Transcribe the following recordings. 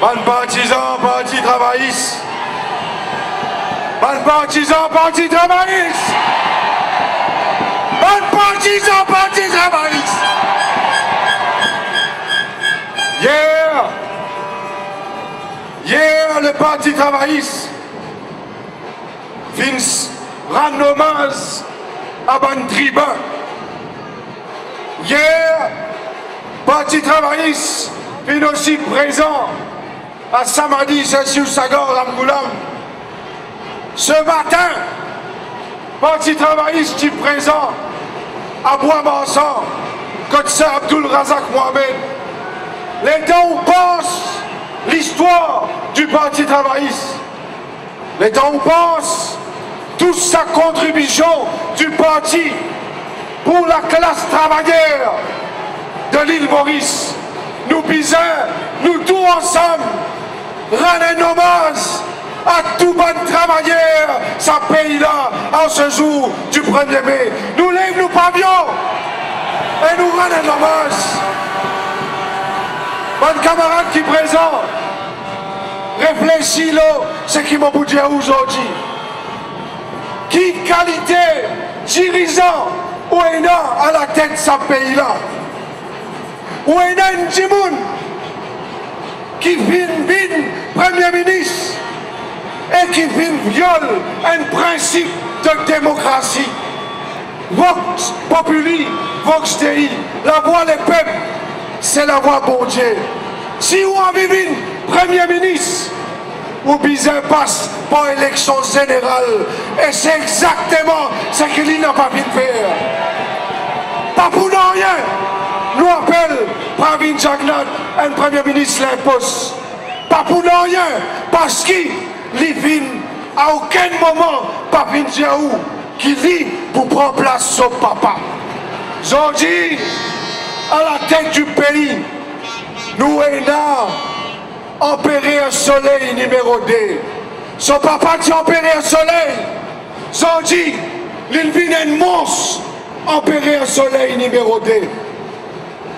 Ban partisan, parti travailliste. Ban partisan, parti travailliste. Ban partisan, parti travailliste. Hier, le parti travailliste vient rendre hommage à ban tribun. Hier, parti travailliste vient aussi présent à Samadi, Sessiou, Sagor, Ramgoulam. Ce matin, parti travailliste est présent à Bois-Mansan, Kotse Abdul Razak Mohamed. Les temps où pense l'histoire du parti travailliste, les temps où pense toute sa contribution du parti pour la classe travailleuse de l'île Maurice. Nous bisons, nous tous ensemble, rendre un hommage à tout bon travailleur, ce pays-là, en ce jour du 1er mai. Nous lèvons nos pavillons et nous rendons un hommage. Bon camarade qui est présent, réfléchis-le, ce qui m'a dit aujourd'hui. Qui qualité dirigeant ou est à la tête de ce pays-là? Ou est un Djimoun qui vient Premier ministre et qui viole un principe de démocratie. Vox Populi, Vox Dei, la voix des peuples, c'est la voix bon Dieu. Si vous avez Premier ministre, ou bien passe par élection générale, et c'est exactement ce qu'il n'a pas pu faire. Pas pour rien, nous appelons Pravin Jagnat, un Premier ministre l'impose. Pas pour rien, parce qu'il vient à aucun moment Pravin Diaou qui vit pour prendre place son papa. Aujourd'hui, à la tête du pays, nous sommes empéré un soleil numéro 2. Son papa qui empéré un soleil. Aujourd'hui, il vient un monstre empéré un soleil numéro 2.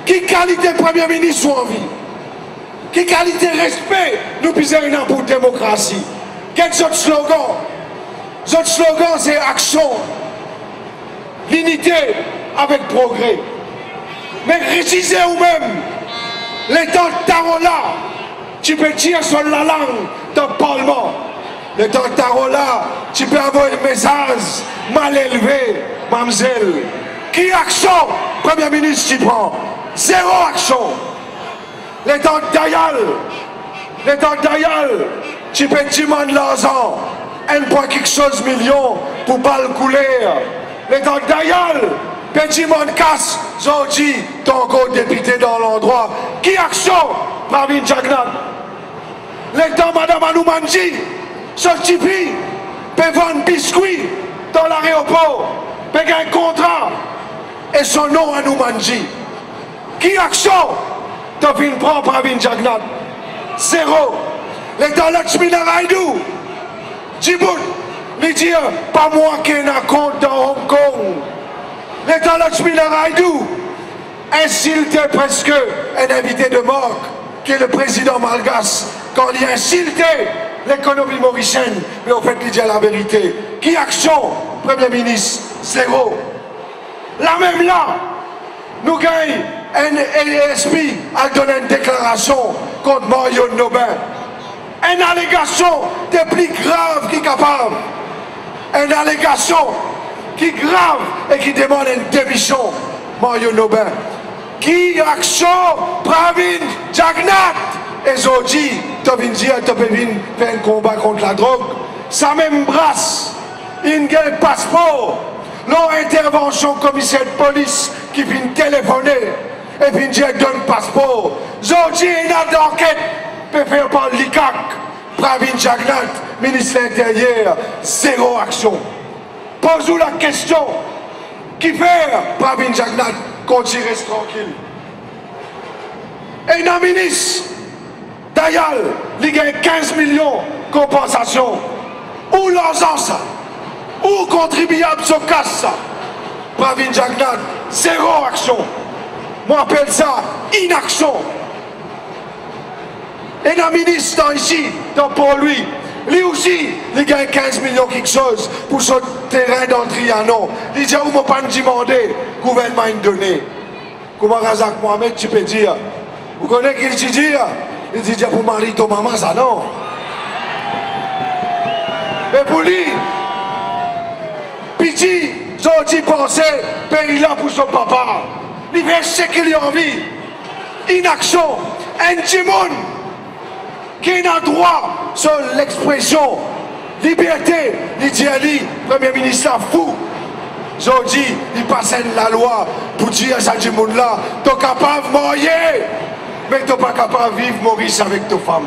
Qui qualité Premier ministre ou envie? Qui qualité respect nous pisons pour la démocratie? Quel autre slogan? Notre slogan c'est action, l'unité avec progrès. Mais récisez vous-même, les temps de tarola, tu peux tirer sur la langue dans le Parlement. Les temps de tarola, tu peux avoir un message mal élevé, mademoiselle. Qui action, Premier ministre, tu prends? Zéro action. Les temps de Dayal, tu peux demander l'argent, 1 quelque chose million pour pas le couler. Les temps de Dayal, petit monde casse, aujourd'hui, ton gros député dans l'endroit. Qui action, Pravin Jagnat? Les temps, Madame Anoumanji, ce type peut vendre biscuits dans l'aéroport, peut gagner un contrat, et son nom Anoumanji. Qui action, t'as vu une prendre Pravin Jagnat? Zéro. Les temps, Lakshmi Naraidou, Djibouti, il dit, pas moi qui ai un compte dans Hong Kong. Les temps, Lakshmi Naraidou, insulté presque un invité de Morgue, qui est le président malgache, quand il a insulté l'économie mauricienne, mais au fait, il dit la vérité. Qui action, Premier ministre? Zéro. La même là, nous gagnons un ESP à donner une déclaration contre Mario Nobin. Une allégation des plus graves qui est capable. Une allégation qui est grave et qui demande une démission, Mario Nobin. Qui action, Pravin Jagnat? Et aujourd'hui, tu viens dire, tu peux faire un combat contre la drogue. Ça même brasse, il y a un passeport. L'intervention commissaire de police qui vient téléphoner et vient dire donne passeport. Aujourd'hui, il y a une enquête peut faire par l'ICAC. Pravin Jagnat, ministre de l'Intérieur, zéro action. Pose-vous la question. Qui fait Pravin Jagnat quand il reste tranquille? Et un ministre, Dayal, il gagne 15 millions de compensation. Où l'argent ça? Où contribuable se casse ça? Pravin Jagnat, zéro action. Moi, appelle ça inaction. Et un ministre ici, pour lui, lui aussi, il gagne 15 millions quelque chose pour son terrain dans Trianon. Il dit, où m'a pas demandé, le gouvernement a donné. Comment Razak Mohamed, tu peux dire? Vous connaissez qui dit? Il dit, pour Marie, ton maman, ça non. Mais pour lui, Piti, j'ai pensé, pays là pour son papa. Il fait ce qu'il a envie. Inaction, un timon qui a droit sur l'expression liberté. Il dit à lui, Premier ministre fou. Aujourd'hui, il passe la loi pour dire à ce monde-là, tu es capable de mourir, mais tu n'es pas capable de vivre Maurice avec ta femme.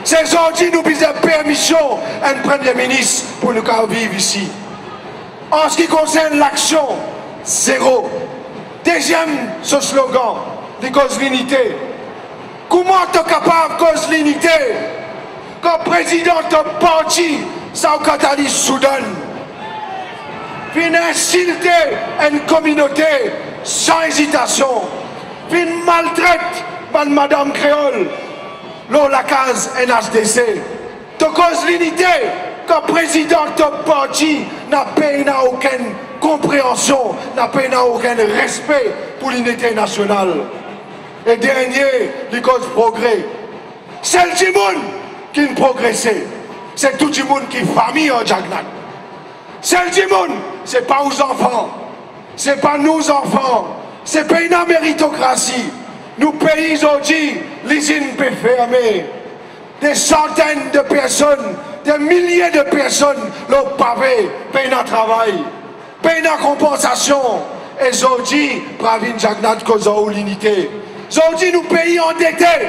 C'est aujourd'hui nous avons permission à un Premier ministre pour nous vivre ici. En ce qui concerne l'action, zéro. Deuxième, ce slogan, de cause l'unité. Comment tu es capable de cause l'unité quand le président de parti, ça a dit Soudan, vient insulter une communauté sans hésitation, vient maltraiter Madame Créole, la case NHDC. De cause l'unité, quand le président de parti n'a aucune compréhension, n'a aucun respect pour l'unité nationale. Et dernier, les causes progrès. C'est le monde qui a progressé. C'est tout le monde qui est famille en Jagnat. C'est le monde, c'est pas aux enfants. C'est pas nos enfants. C'est pas une méritocratie. Nous pays aujourd'hui, l'usine peut fermer. Des centaines de personnes, des milliers de personnes, le pavé, payent un travail, payent une compensation. Et aujourd'hui, Pravin Jagnat cause de l'unité. Aujourd'hui, nous pays endettés.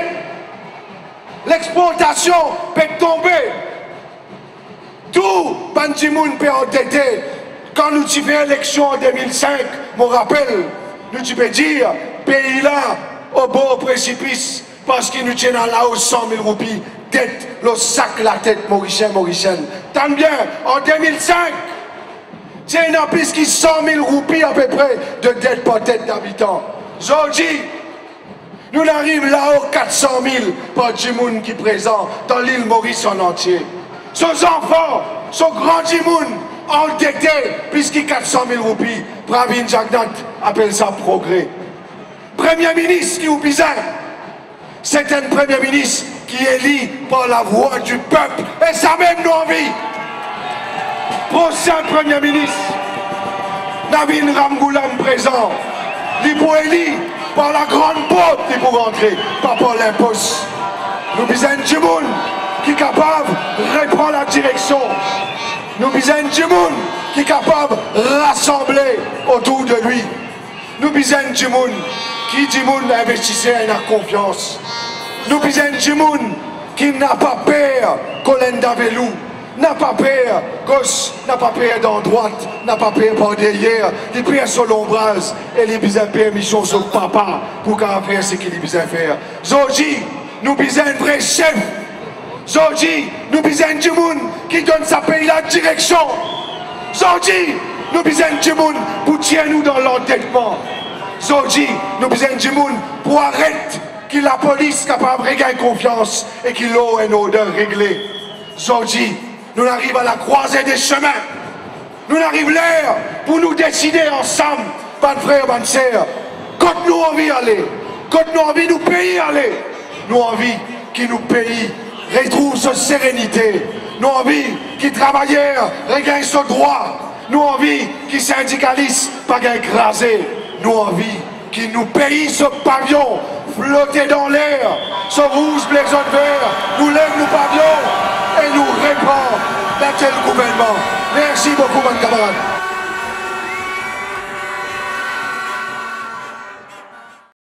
L'exportation peut tomber. Tout Bandimoun peut endetter. Quand nous avons fait l'élection en 2005, je me rappelle, nous devons dire, pays là, au beau précipice, parce qu'il nous tient là aux 100 000 roupies, dette, le sac la tête, Mauricienne. Tant bien, en 2005, c'est une plus qui 100 000 roupies à peu près de dette par tête d'habitants. Aujourd'hui, nous arrivons là-haut 400 000 par Djimoun qui est présent dans l'île Maurice en entier. Son enfant, son grand Djimoun, endetté, puisqu'il 400 000 roupies. Pravin Jagnat appelle ça progrès. Premier ministre qui vous bizarre, c'est un premier ministre qui est élu par la voix du peuple. Et ça même nous envie. Prochain premier ministre, Navin Ramgoulam présent, il pour élu par la grande porte, il pour rentrer, pas par l'imposte. Nous besoin de monde qui est capable de reprendre la direction. Nous besoin de monde qui est capable de rassembler autour de lui. Nous besoin de monde qui dit monde investisseur et a confiance. Nous besoin de monde qui n'a pas peur Colin Davelou, n'a pas peur gauche, n'a pas peur dans droite, n'a pas peur par derrière, il perd sur l'ombrage et il a besoin de permission sur papa pour faire ce qu'il a besoin de faire. Aujourd'hui, nous besoin de vrai chef. Aujourd'hui, nous besoin de monde qui donne sa pays la direction. Aujourd'hui, nous besoin de monde pour tirer nous dans l'endettement. Aujourd'hui, nous besoin de monde pour arrêter que la police capable de regagner confiance et qu'il a une odeur réglée. Aujourd'hui, nous arrivons à la croisée des chemins. Nous arrivons l'heure pour nous décider ensemble, pas de frères, pas de sœurs. Quand nous envie aller, quand nous envie nous pays aller, nous envie que nous pays retrouve sa sérénité. Nous envie qui travailleurs regagnent ce droit. Nous envie qui syndicalistes pas écrasés. Nous envie qui nous pays ce pavillon flotter dans l'air, ce rouge, bleu, jaune, vert, nous lève nos pavillons et nous reprend la tel gouvernement. Merci beaucoup, mon camarade.